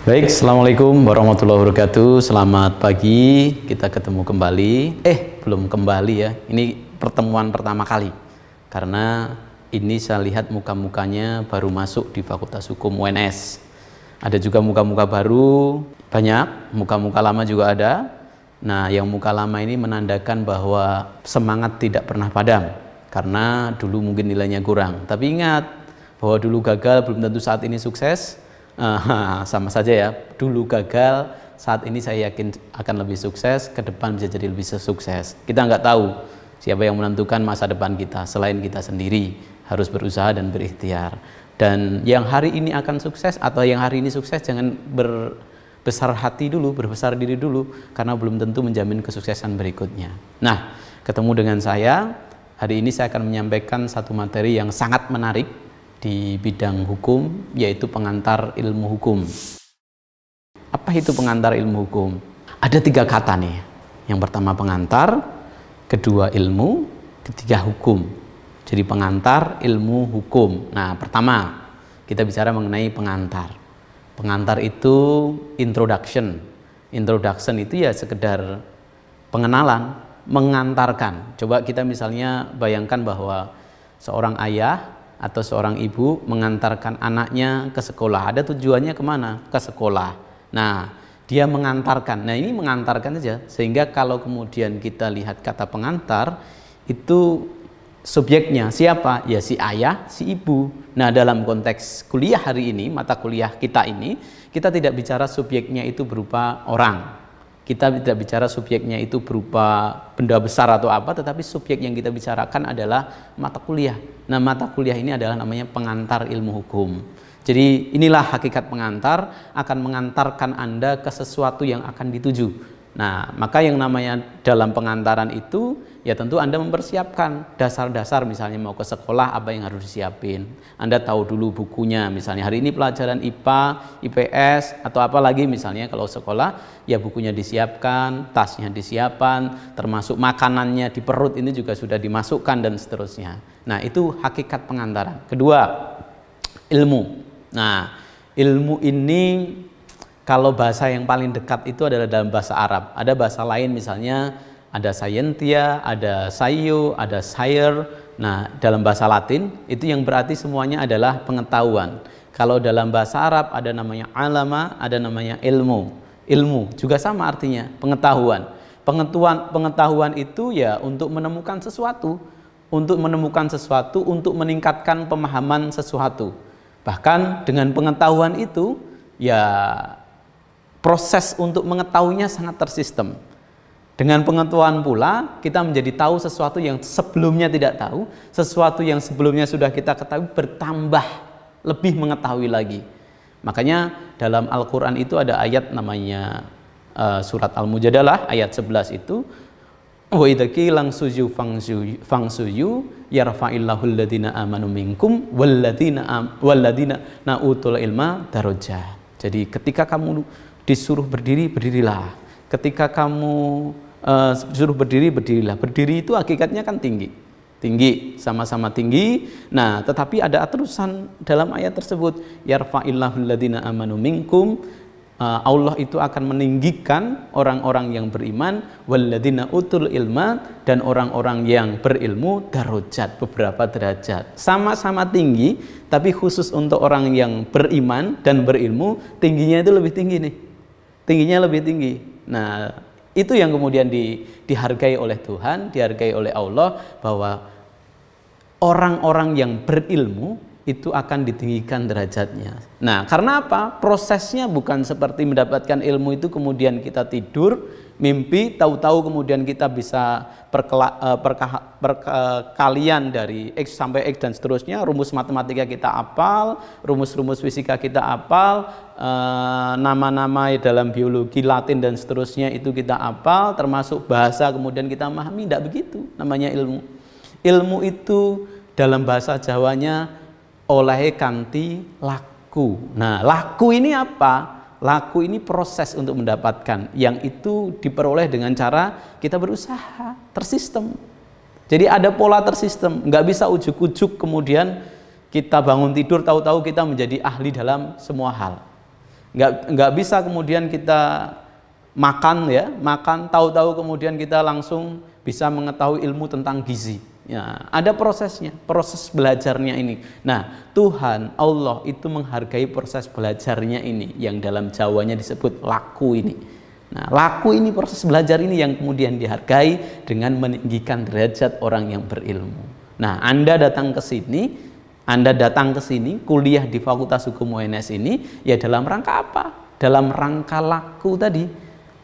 Baik, Assalamualaikum warahmatullahi wabarakatuh. Selamat pagi, kita ketemu kembali. Belum kembali ya, ini pertemuan pertama kali. Karena ini saya lihat muka-mukanya baru masuk di Fakultas Hukum UNS. Ada juga muka-muka baru, banyak, muka-muka lama juga ada. Nah, yang muka lama ini menandakan bahwa semangat tidak pernah padam. Karena dulu mungkin nilainya kurang. Tapi ingat, bahwa dulu gagal belum tentu saat ini sukses. Sama saja ya, dulu gagal, saat ini saya yakin akan lebih sukses, ke depan bisa jadi lebih sukses. Kita nggak tahu siapa yang menentukan masa depan kita selain kita sendiri. Harus berusaha dan berikhtiar. Dan yang hari ini akan sukses atau yang hari ini sukses, jangan berbesar hati dulu, berbesar diri dulu, karena belum tentu menjamin kesuksesan berikutnya. Nah, ketemu dengan saya hari ini, saya akan menyampaikan satu materi yang sangat menarik di bidang hukum, yaitu pengantar ilmu hukum. Apa itu pengantar ilmu hukum? Ada 3 kata nih. Yang pertama pengantar, kedua ilmu, ketiga hukum. Jadi pengantar ilmu hukum. Nah, pertama kita bicara mengenai pengantar. Pengantar itu introduction. Introduction itu ya sekedar pengenalan, mengantarkan. Coba kita misalnya bayangkan bahwa seorang ayah atau seorang ibu mengantarkan anaknya ke sekolah. Ada tujuannya kemana? Ke sekolah. Nah, dia mengantarkan. Nah, ini mengantarkan saja. Sehingga kalau kemudian kita lihat kata pengantar, itu subjeknya siapa? Ya si ayah, si ibu. Nah, dalam konteks kuliah hari ini, mata kuliah kita ini, kita tidak bicara subjeknya itu berupa orang. Kita tidak bicara subjeknya itu berupa benda besar atau apa, tetapi subjek yang kita bicarakan adalah mata kuliah. Nah, mata kuliah ini adalah namanya pengantar ilmu hukum. Jadi inilah hakikat pengantar, akan mengantarkan Anda ke sesuatu yang akan dituju. Nah, maka yang namanya dalam pengantaran itu, ya tentu Anda mempersiapkan dasar-dasar, misalnya mau ke sekolah apa yang harus disiapin. Anda tahu dulu bukunya, misalnya hari ini pelajaran IPA, IPS, atau apa lagi misalnya kalau sekolah, ya bukunya disiapkan, tasnya disiapkan, termasuk makanannya di perut ini juga sudah dimasukkan dan seterusnya. Nah, itu hakikat pengantaran. Kedua, ilmu. Nah, ilmu ini kalau bahasa yang paling dekat itu adalah dalam bahasa Arab. Ada bahasa lain misalnya ada scientia, ada sayo, ada sire. Nah, dalam bahasa Latin itu yang berarti semuanya adalah pengetahuan. Kalau dalam bahasa Arab ada namanya alama, ada namanya ilmu. Ilmu juga sama artinya, pengetahuan. Pengetahuan itu ya untuk menemukan sesuatu, untuk meningkatkan pemahaman sesuatu. Bahkan dengan pengetahuan itu ya proses untuk mengetahuinya sangat tersistem. Dengan pengetahuan pula kita menjadi tahu sesuatu yang sebelumnya tidak tahu, sesuatu yang sebelumnya sudah kita ketahui bertambah lebih mengetahui lagi. Makanya dalam Al-Quran itu ada ayat namanya surat Al-Mujadalah ayat 11 itu, wa idza qila fangsuyu yarfa'illahu alladhina amanu minkum walladhina utul ilma darajat. Jadi ketika kamu disuruh berdiri, berdirilah. Ketika kamu disuruh berdiri, berdirilah. Berdiri itu hakikatnya kan tinggi. Tinggi, sama-sama tinggi. Nah, tetapi ada terusan dalam ayat tersebut. Yarfa'illahu alladhina amanu minkum. Allah itu akan meninggikan orang-orang yang beriman, walladzina utul ilma, dan orang-orang yang berilmu darajat, beberapa derajat. Sama-sama tinggi, tapi khusus untuk orang yang beriman dan berilmu, tingginya itu lebih tinggi nih. Tingginya lebih tinggi. Nah, itu yang kemudian dihargai oleh Tuhan, dihargai oleh Allah, bahwa orang-orang yang berilmu itu akan ditinggikan derajatnya. Nah, karena apa? Prosesnya bukan seperti mendapatkan ilmu itu kemudian kita tidur, mimpi, tahu-tahu kemudian kita bisa perkalian dari X sampai X dan seterusnya, rumus matematika kita hafal, rumus-rumus fisika kita hafal, nama-nama dalam biologi Latin dan seterusnya itu kita hafal, termasuk bahasa kemudian kita memahami. Tidak begitu namanya ilmu. Ilmu itu dalam bahasa Jawanya oleh kanti laku. Nah, laku ini apa? Laku ini proses untuk mendapatkan, yang itu diperoleh dengan cara kita berusaha, tersistem. Jadi ada pola tersistem, nggak bisa ujuk-ujuk kemudian kita bangun tidur tahu-tahu kita menjadi ahli dalam semua hal. Nggak bisa kemudian kita makan ya, makan tahu-tahu kemudian kita langsung bisa mengetahui ilmu tentang gizi. Ya, ada prosesnya, proses belajarnya ini. Nah, Tuhan Allah itu menghargai proses belajarnya ini, yang dalam Jawanya disebut laku ini. Nah, laku ini, proses belajar ini yang kemudian dihargai dengan meninggikan derajat orang yang berilmu. Nah, Anda datang ke sini, kuliah di Fakultas Hukum UNS ini, ya dalam rangka apa? Dalam rangka laku tadi,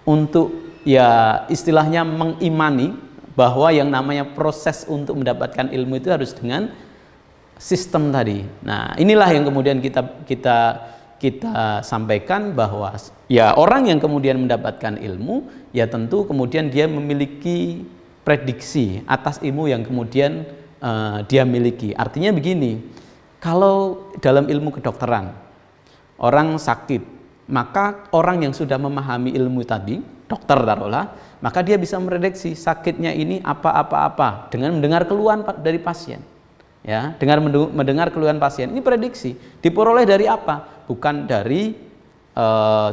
untuk ya istilahnya mengimani bahwa yang namanya proses untuk mendapatkan ilmu itu harus dengan sistem tadi. Nah, inilah yang kemudian kita sampaikan bahwa ya orang yang kemudian mendapatkan ilmu, ya tentu kemudian dia memiliki prediksi atas ilmu yang kemudian dia miliki. Artinya begini, kalau dalam ilmu kedokteran orang sakit, maka orang yang sudah memahami ilmu tadi, dokter taruhlah, maka dia bisa memprediksi sakitnya ini apa-apa-apa dengan mendengar keluhan dari pasien. Ya, dengan mendengar keluhan pasien, ini prediksi. Diperoleh dari apa? Bukan dari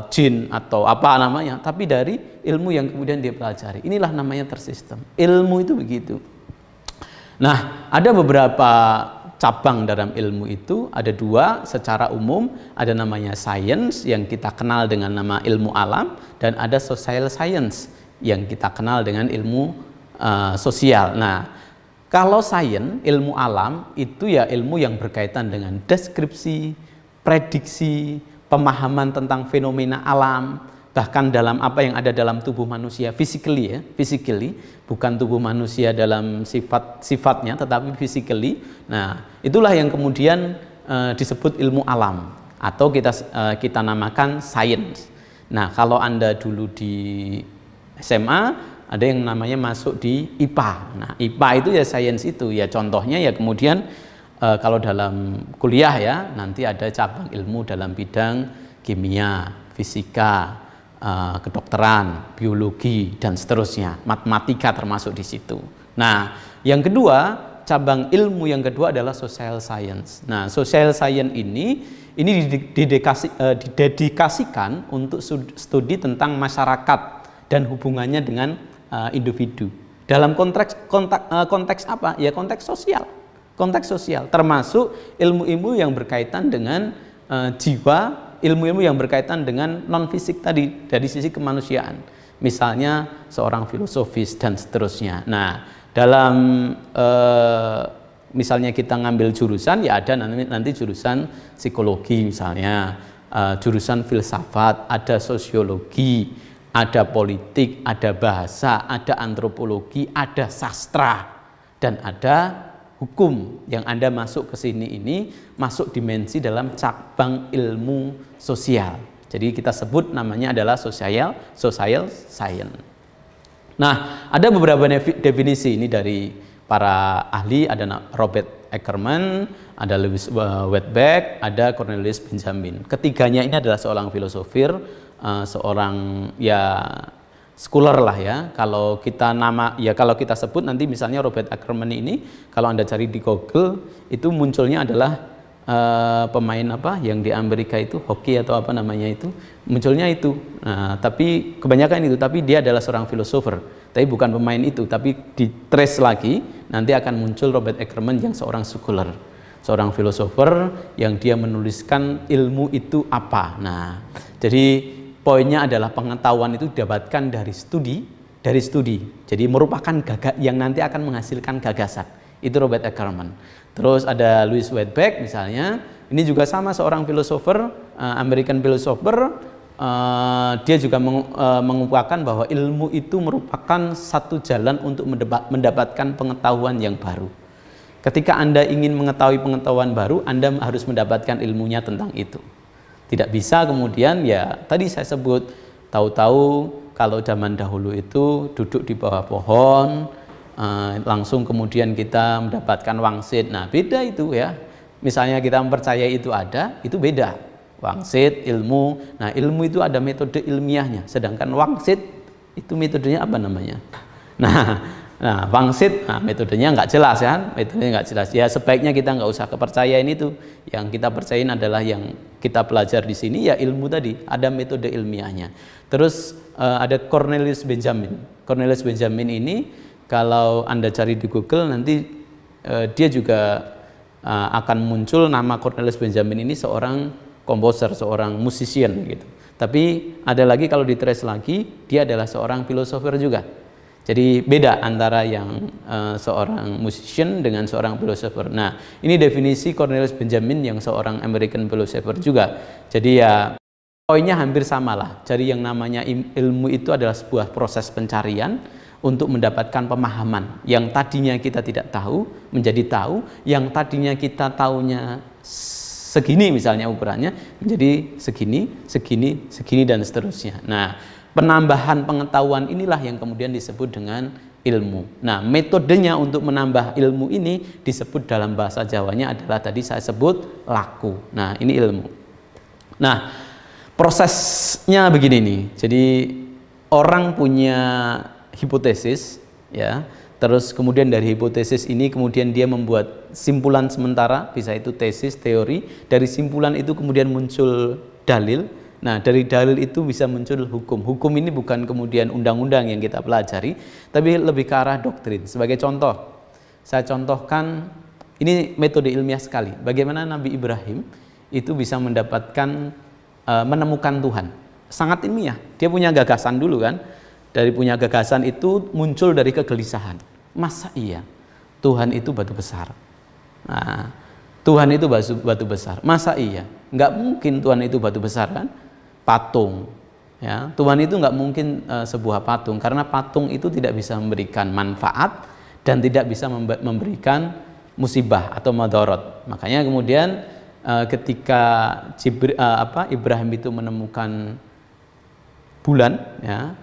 jin atau apa namanya, tapi dari ilmu yang kemudian dia pelajari. Inilah namanya tersistem. Ilmu itu begitu. Nah, ada beberapa cabang dalam ilmu itu, ada dua secara umum, ada namanya science yang kita kenal dengan nama ilmu alam, dan ada social science yang kita kenal dengan ilmu sosial. Nah, kalau science, ilmu alam itu ya ilmu yang berkaitan dengan deskripsi, prediksi, pemahaman tentang fenomena alam, bahkan dalam apa yang ada dalam tubuh manusia physically ya, physically, bukan tubuh manusia dalam sifatnya tetapi physically. Nah, itulah yang kemudian disebut ilmu alam atau kita namakan science. Nah, kalau Anda dulu di SMA ada yang namanya masuk di IPA. Nah, IPA itu ya science itu ya, contohnya ya kemudian kalau dalam kuliah ya nanti ada cabang ilmu dalam bidang kimia, fisika, kedokteran, biologi, dan seterusnya, matematika termasuk di situ. Nah, yang kedua, cabang ilmu yang kedua adalah social science. Nah, social science ini didedikasikan untuk studi tentang masyarakat dan hubungannya dengan individu. Dalam konteks apa? Ya konteks sosial. Konteks sosial, termasuk ilmu-ilmu yang berkaitan dengan jiwa, ilmu-ilmu yang berkaitan dengan non-fisik tadi, dari sisi kemanusiaan, misalnya seorang filosofis dan seterusnya. Nah, dalam misalnya kita ngambil jurusan, ya ada nanti jurusan psikologi misalnya, jurusan filsafat, ada sosiologi, ada politik, ada bahasa, ada antropologi, ada sastra, dan ada hukum. Yang Anda masuk ke sini ini masuk dimensi dalam cabang ilmu sosial. Jadi kita sebut namanya adalah social science. Nah, ada beberapa definisi ini dari para ahli, ada Robert Ackerman, ada Louis Wettbeck, ada Cornelius Benjamin. Ketiganya ini adalah seorang filosofir, seorang ya scholar lah ya. Kalau kita sebut nanti misalnya Robert Ackerman ini, kalau Anda cari di Google itu munculnya adalah pemain apa yang di Amerika itu, hoki atau apa namanya itu, munculnya itu. Nah, tapi kebanyakan itu, tapi dia adalah seorang filosofer, tapi bukan pemain itu, tapi di trace lagi nanti akan muncul Robert Ackerman yang seorang scholar, seorang filosofer yang dia menuliskan ilmu itu apa. Nah, jadi poinnya adalah pengetahuan itu didapatkan dari studi. Jadi merupakan yang nanti akan menghasilkan gagasan. Itu Robert Ackerman. Terus ada Louis Wettbeck misalnya. Ini juga sama seorang filosofer, American philosopher. Dia juga mengungkapkan bahwa ilmu itu merupakan satu jalan untuk mendapatkan pengetahuan yang baru. Ketika Anda ingin mengetahui pengetahuan baru, Anda harus mendapatkan ilmunya tentang itu. Tidak bisa kemudian ya tadi saya sebut, tahu-tahu kalau zaman dahulu itu duduk di bawah pohon, langsung kemudian kita mendapatkan wangsit. Nah, beda itu ya. Misalnya kita mempercayai itu ada, itu beda. Wangsit, ilmu. Nah, ilmu itu ada metode ilmiahnya. Sedangkan wangsit itu metodenya apa namanya? Nah, wangsit, metodenya nggak jelas kan? Metodenya nggak jelas. Ya sebaiknya kita nggak usah kepercayaan itu. Yang kita percayain adalah yang kita pelajari di sini ya ilmu tadi, ada metode ilmiahnya. Terus ada Cornelius Benjamin. Cornelius Benjamin ini kalau Anda cari di Google nanti dia juga akan muncul nama Cornelius Benjamin ini seorang komposer, seorang musician gitu. Tapi ada lagi kalau ditrace lagi, dia adalah seorang filosofer juga. Jadi beda antara yang seorang musician dengan seorang filosofer. Nah, ini definisi Cornelius Benjamin yang seorang American philosopher juga. Jadi ya poinnya hampir sama lah. Jadi yang namanya ilmu itu adalah sebuah proses pencarian untuk mendapatkan pemahaman. Yang tadinya kita tidak tahu menjadi tahu, yang tadinya kita taunya segini misalnya ukurannya menjadi segini, segini, segini dan seterusnya. Nah, penambahan pengetahuan inilah yang kemudian disebut dengan ilmu. Nah, metodenya untuk menambah ilmu ini disebut dalam bahasa Jawanya adalah tadi saya sebut laku. Nah, ini ilmu. Nah, prosesnya begini nih. Jadi orang punya hipotesis, ya. Terus kemudian dari hipotesis ini kemudian dia membuat simpulan sementara, bisa itu tesis, teori. Dari simpulan itu kemudian muncul dalil. Nah, dari dalil itu bisa muncul hukum. Hukum ini bukan kemudian undang-undang yang kita pelajari, tapi lebih ke arah doktrin. Sebagai contoh, saya contohkan, ini metode ilmiah sekali. Bagaimana Nabi Ibrahim itu bisa mendapatkan, menemukan Tuhan. Sangat ilmiah. Dia punya gagasan dulu kan. Dari punya gagasan itu muncul dari kegelisahan. Masa iya Tuhan itu batu besar? Nah, Tuhan itu batu besar. Masa iya? Nggak mungkin Tuhan itu batu besar kan? Patung. Ya, Tuhan itu nggak mungkin sebuah patung, karena patung itu tidak bisa memberikan manfaat dan tidak bisa memberikan musibah atau madorot. Makanya kemudian ketika Ibrahim itu menemukan bulan, ya,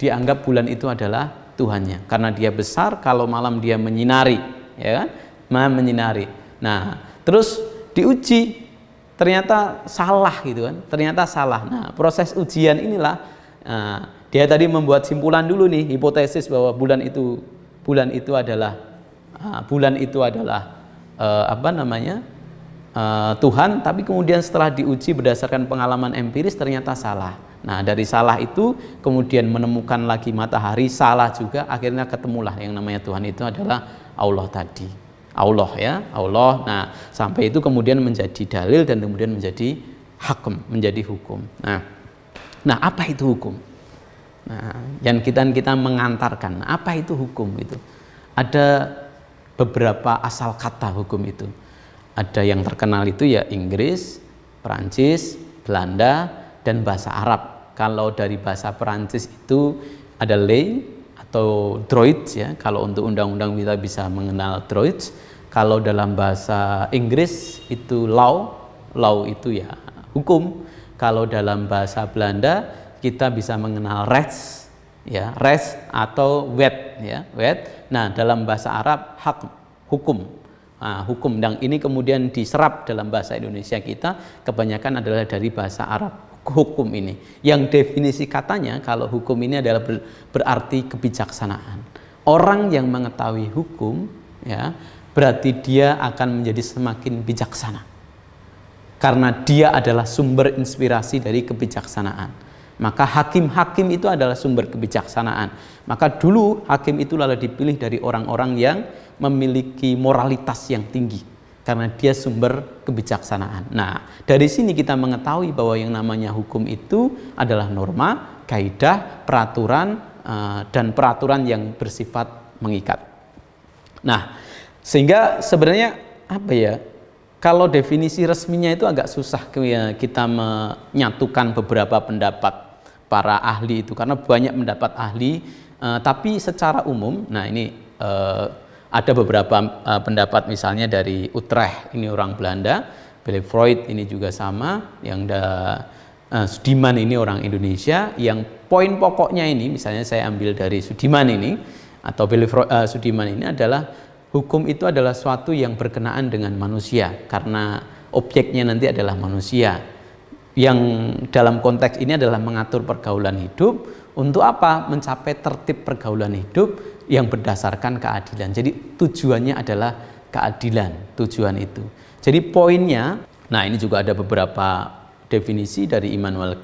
dianggap bulan itu adalah Tuhannya karena dia besar, kalau malam dia menyinari, ya kan? Malam menyinari. Nah, terus diuji, ternyata salah gitu kan? Ternyata salah. Nah, proses ujian inilah dia tadi membuat simpulan dulu nih, hipotesis bahwa bulan itu adalah Tuhan, tapi kemudian setelah diuji berdasarkan pengalaman empiris ternyata salah. Nah, dari salah itu kemudian menemukan lagi matahari, salah juga, akhirnya ketemulah yang namanya Tuhan itu adalah Allah tadi. Allah, ya, Allah. Nah, sampai itu kemudian menjadi dalil dan kemudian menjadi hakem, menjadi hukum. Nah, apa itu hukum? Nah, yang kita mengantarkan, apa itu hukum itu? Ada beberapa asal kata hukum itu. Ada yang terkenal itu ya Inggris, Perancis, Belanda, dan bahasa Arab. Kalau dari bahasa Perancis itu ada ley atau droit, ya. Kalau untuk undang-undang kita bisa mengenal droit. Kalau dalam bahasa Inggris itu law itu ya hukum. Kalau dalam bahasa Belanda kita bisa mengenal res, ya, res atau wet, ya, wet. Nah, dalam bahasa Arab hak, hukum. Nah, hukum, dan ini kemudian diserap dalam bahasa Indonesia kita kebanyakan adalah dari bahasa Arab. Hukum ini, yang definisi katanya kalau hukum ini adalah berarti kebijaksanaan. Orang yang mengetahui hukum, ya, berarti dia akan menjadi semakin bijaksana karena dia adalah sumber inspirasi dari kebijaksanaan. Maka hakim-hakim itu adalah sumber kebijaksanaan. Maka dulu hakim itu lalu dipilih dari orang-orang yang memiliki moralitas yang tinggi, karena dia sumber kebijaksanaan. Nah, dari sini kita mengetahui bahwa yang namanya hukum itu adalah norma, kaidah, peraturan, dan peraturan yang bersifat mengikat. Nah, sehingga sebenarnya apa ya, kalau definisi resminya itu agak susah kita menyatukan beberapa pendapat para ahli itu, karena banyak pendapat ahli, tapi secara umum, nah ini ada beberapa pendapat, misalnya dari Utrecht, ini orang Belanda, Freud ini juga sama, yang Sudiman ini orang Indonesia, yang poin pokoknya ini, misalnya saya ambil dari Sudiman ini, atau Sudiman ini adalah hukum itu adalah suatu yang berkenaan dengan manusia, karena objeknya nanti adalah manusia, yang dalam konteks ini adalah mengatur pergaulan hidup. Untuk apa? Mencapai tertib pergaulan hidup yang berdasarkan keadilan. Jadi tujuannya adalah keadilan, tujuan itu. Jadi poinnya Nah, ini juga ada beberapa definisi dari Immanuel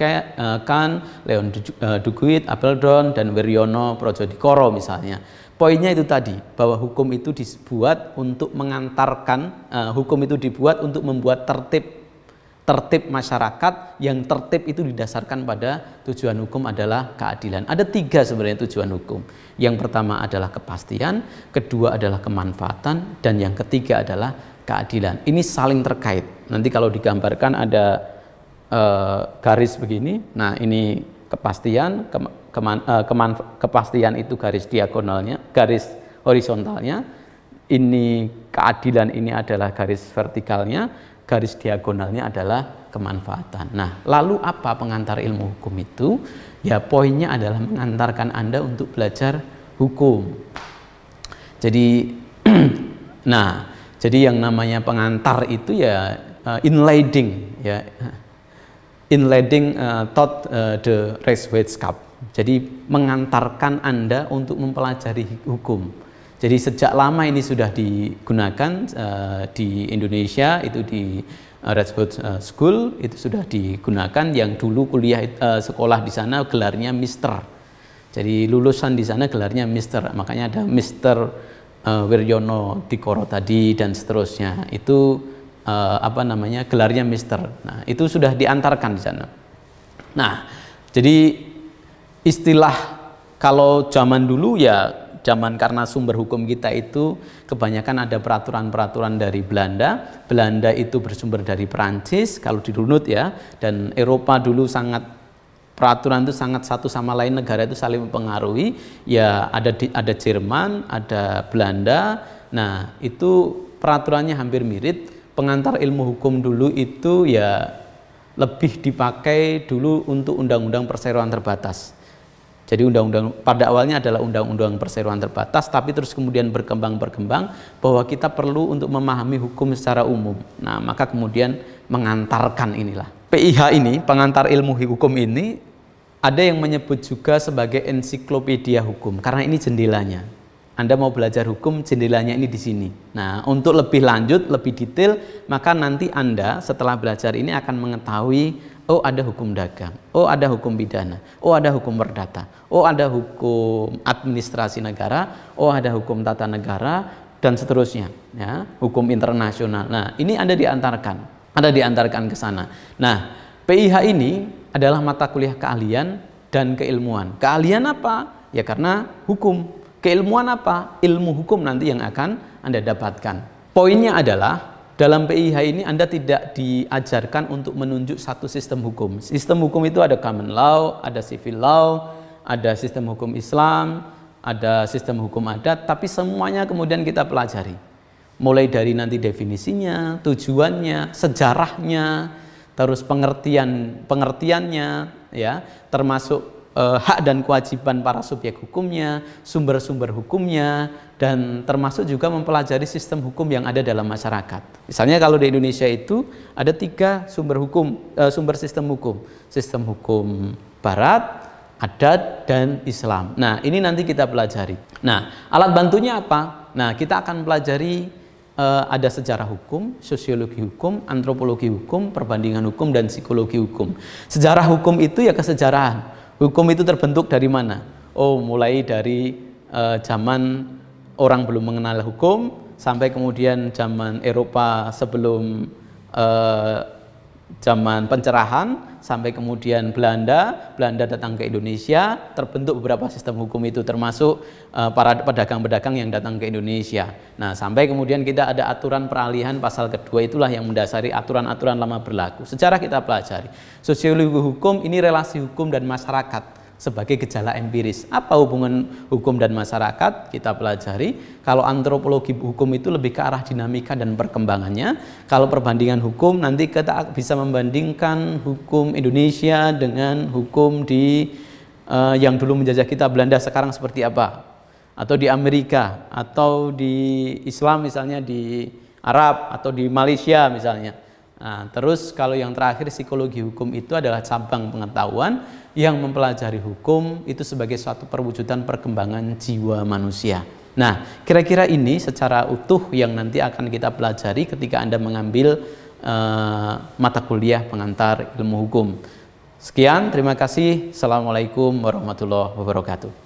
Kant, Leon Duguid, Apeldoorn, dan Wiryono Projodikoro misalnya. Poinnya itu tadi, bahwa hukum itu dibuat untuk mengantarkan, hukum itu dibuat untuk membuat tertib masyarakat, yang tertib itu didasarkan pada tujuan hukum adalah keadilan. Ada 3 sebenarnya tujuan hukum. Yang pertama adalah kepastian, kedua adalah kemanfaatan, dan yang ketiga adalah keadilan. Ini saling terkait. Nanti kalau digambarkan ada garis begini. Nah, ini kepastian, kepastian itu garis diagonalnya, garis horizontalnya. Ini keadilan, ini adalah garis vertikalnya, garis diagonalnya adalah kemanfaatan. Nah, lalu apa pengantar ilmu hukum itu? Ya, poinnya adalah mengantarkan Anda untuk belajar hukum. Jadi nah, jadi yang namanya pengantar itu ya inleading, ya. Inleading taught the Rechtswetenschap. Jadi mengantarkan Anda untuk mempelajari hukum. Jadi sejak lama ini sudah digunakan di Indonesia, itu di Rechtswet School itu sudah digunakan. Yang dulu kuliah sekolah di sana gelarnya Mister. Jadi lulusan di sana gelarnya Mister. Makanya ada Mister Wiryono Dikoro tadi dan seterusnya. Itu gelarnya Mister. Nah, itu sudah diantarkan di sana. Nah, jadi istilah kalau zaman dulu ya, zaman karena sumber hukum kita itu kebanyakan ada peraturan-peraturan dari Belanda. Belanda itu bersumber dari Perancis kalau dirunut ya, dan Eropa dulu sangat, peraturan itu sangat satu sama lain, negara itu saling mempengaruhi. Ya ada Jerman, ada Belanda. Nah, itu peraturannya hampir mirip. Pengantar ilmu hukum dulu itu ya lebih dipakai dulu untuk undang-undang perseroan terbatas. Jadi undang-undang pada awalnya adalah undang-undang perseroan terbatas, tapi terus kemudian berkembang bahwa kita perlu untuk memahami hukum secara umum. Nah, maka kemudian mengantarkan inilah. PIH ini, pengantar ilmu hukum ini, ada yang menyebut juga sebagai ensiklopedia hukum karena ini jendelanya. Anda mau belajar hukum, jendelanya ini di sini. Nah, untuk lebih lanjut, lebih detail, maka nanti Anda setelah belajar ini akan mengetahui, oh ada hukum dagang, oh ada hukum pidana, oh ada hukum perdata, oh ada hukum administrasi negara, oh ada hukum tata negara, dan seterusnya. Ya, hukum internasional. Nah, ini Anda diantarkan ke sana. Nah, PIH ini adalah mata kuliah keahlian dan keilmuan. Keahlian apa? Ya karena hukum. Keilmuan apa? Ilmu hukum nanti yang akan Anda dapatkan. Poinnya adalah dalam PIH ini Anda tidak diajarkan untuk menunjuk satu sistem hukum. Sistem hukum itu ada common law, ada civil law, ada sistem hukum Islam, ada sistem hukum adat, tapi semuanya kemudian kita pelajari. Mulai dari nanti definisinya, tujuannya, sejarahnya, terus pengertiannya, ya, termasuk hak dan kewajiban para subjek hukumnya, sumber-sumber hukumnya, dan termasuk juga mempelajari sistem hukum yang ada dalam masyarakat. Misalnya kalau di Indonesia itu ada 3 sumber sistem hukum. Sistem hukum Barat, adat, dan Islam. Nah, ini nanti kita pelajari. Nah, alat bantunya apa? Nah, kita akan pelajari ada sejarah hukum, sosiologi hukum, antropologi hukum, perbandingan hukum, dan psikologi hukum. Sejarah hukum itu ya kesejarahan. Hukum itu terbentuk dari mana? Oh, mulai dari zaman orang belum mengenal hukum, sampai kemudian zaman Eropa sebelum zaman pencerahan, sampai kemudian Belanda datang ke Indonesia, terbentuk beberapa sistem hukum itu, termasuk para pedagang-pedagang yang datang ke Indonesia. Nah, sampai kemudian kita ada aturan peralihan pasal kedua, itulah yang mendasari aturan-aturan lama berlaku. Sejarah kita pelajari. Sosiologi hukum ini relasi hukum dan masyarakat sebagai gejala empiris. Apa hubungan hukum dan masyarakat? Kita pelajari. Kalau antropologi hukum itu lebih ke arah dinamika dan perkembangannya. Kalau perbandingan hukum, nanti kita bisa membandingkan hukum Indonesia dengan hukum di yang dulu menjajah kita, Belanda, sekarang seperti apa, atau di Amerika, atau di Islam misalnya di Arab, atau di Malaysia misalnya. Nah, terus kalau yang terakhir, psikologi hukum itu adalah cabang pengetahuan yang mempelajari hukum itu sebagai suatu perwujudan perkembangan jiwa manusia. Nah, kira-kira ini secara utuh yang nanti akan kita pelajari ketika Anda mengambil mata kuliah pengantar ilmu hukum. Sekian, terima kasih. Assalamualaikum warahmatullahi wabarakatuh.